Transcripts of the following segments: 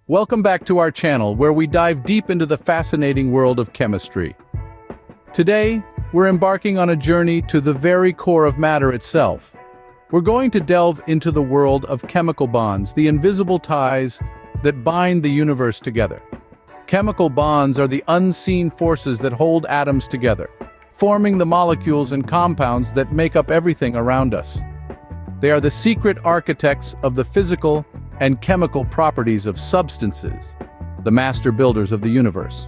Welcome back to our channel where we dive deep into the fascinating world of chemistry. Today, we're embarking on a journey to the very core of matter itself. We're going to delve into the world of chemical bonds, the invisible ties that bind the universe together. Chemical bonds are the unseen forces that hold atoms together, forming the molecules and compounds that make up everything around us. They are the secret architects of the physical and chemical properties of substances, the master builders of the universe.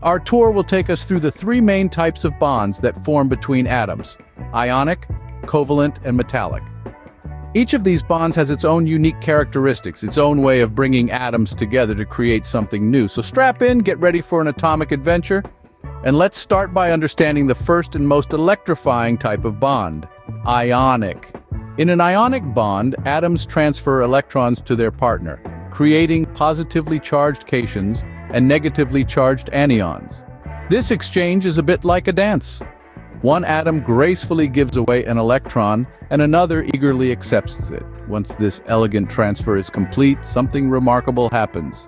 Our tour will take us through the three main types of bonds that form between atoms: ionic, covalent, and metallic. Each of these bonds has its own unique characteristics, its own way of bringing atoms together to create something new. So strap in, get ready for an atomic adventure, and let's start by understanding the first and most electrifying type of bond: ionic. In an ionic bond, atoms transfer electrons to their partner, creating positively charged cations and negatively charged anions. This exchange is a bit like a dance. One atom gracefully gives away an electron, and another eagerly accepts it. Once this elegant transfer is complete, something remarkable happens.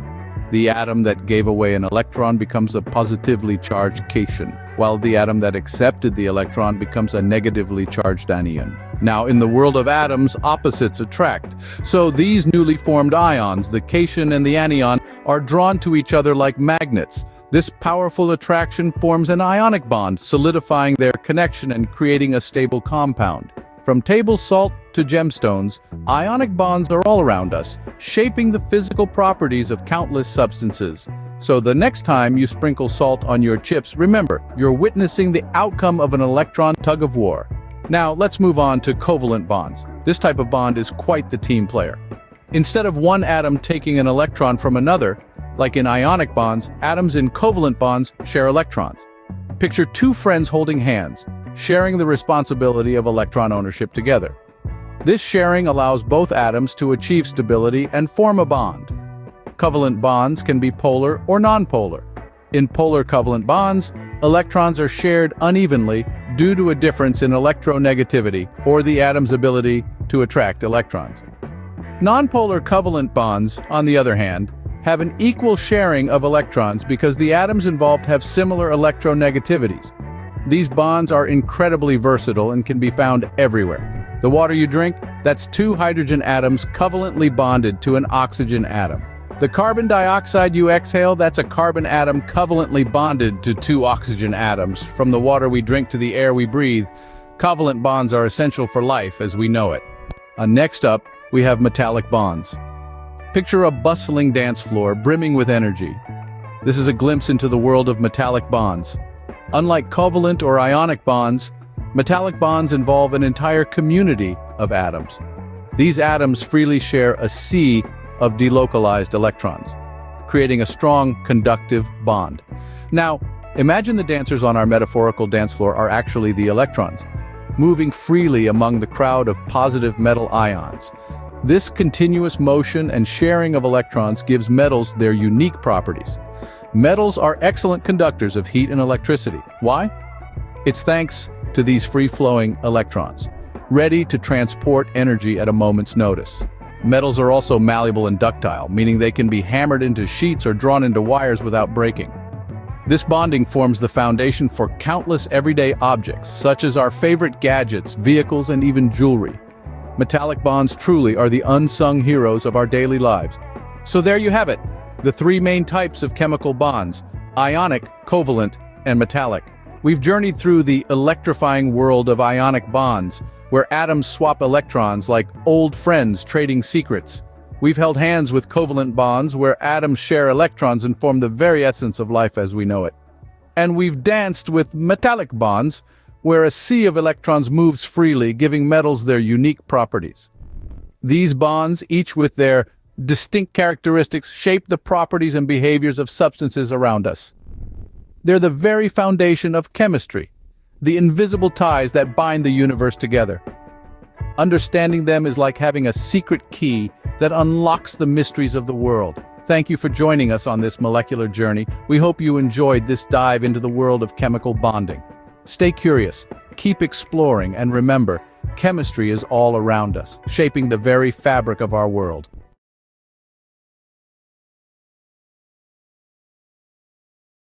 The atom that gave away an electron becomes a positively charged cation, while the atom that accepted the electron becomes a negatively charged anion. Now, in the world of atoms, opposites attract. So these newly formed ions, the cation and the anion, are drawn to each other like magnets. This powerful attraction forms an ionic bond, solidifying their connection and creating a stable compound. From table salt to gemstones, ionic bonds are all around us, shaping the physical properties of countless substances. So the next time you sprinkle salt on your chips, remember, you're witnessing the outcome of an electron tug-of-war. Now, let's move on to covalent bonds. This type of bond is quite the team player. Instead of one atom taking an electron from another, like in ionic bonds, atoms in covalent bonds share electrons. Picture two friends holding hands, sharing the responsibility of electron ownership together. This sharing allows both atoms to achieve stability and form a bond. Covalent bonds can be polar or nonpolar. In polar covalent bonds, electrons are shared unevenly due to a difference in electronegativity or the atom's ability to attract electrons. Nonpolar covalent bonds, on the other hand, have an equal sharing of electrons because the atoms involved have similar electronegativities. These bonds are incredibly versatile and can be found everywhere. The water you drink, that's two hydrogen atoms covalently bonded to an oxygen atom. The carbon dioxide you exhale, that's a carbon atom covalently bonded to two oxygen atoms. From the water we drink to the air we breathe, covalent bonds are essential for life as we know it. Next up, we have metallic bonds. Picture a bustling dance floor brimming with energy. This is a glimpse into the world of metallic bonds. Unlike covalent or ionic bonds, metallic bonds involve an entire community of atoms. These atoms freely share a sea of delocalized electrons, creating a strong conductive bond. Now, imagine the dancers on our metaphorical dance floor are actually the electrons, moving freely among the crowd of positive metal ions. This continuous motion and sharing of electrons gives metals their unique properties. Metals are excellent conductors of heat and electricity. Why? It's thanks to these free-flowing electrons, ready to transport energy at a moment's notice. Metals are also malleable and ductile, meaning they can be hammered into sheets or drawn into wires without breaking. This bonding forms the foundation for countless everyday objects, such as our favorite gadgets, vehicles, and even jewelry. Metallic bonds truly are the unsung heroes of our daily lives. So there you have it, the three main types of chemical bonds: ionic, covalent, and metallic. We've journeyed through the electrifying world of ionic bonds, where atoms swap electrons like old friends trading secrets. We've held hands with covalent bonds, where atoms share electrons and form the very essence of life as we know it. And we've danced with metallic bonds, where a sea of electrons moves freely, giving metals their unique properties. These bonds, each with their distinct characteristics, shape the properties and behaviors of substances around us. They're the very foundation of chemistry, the invisible ties that bind the universe together. Understanding them is like having a secret key that unlocks the mysteries of the world. Thank you for joining us on this molecular journey. We hope you enjoyed this dive into the world of chemical bonding. Stay curious, keep exploring, and remember, chemistry is all around us, shaping the very fabric of our world.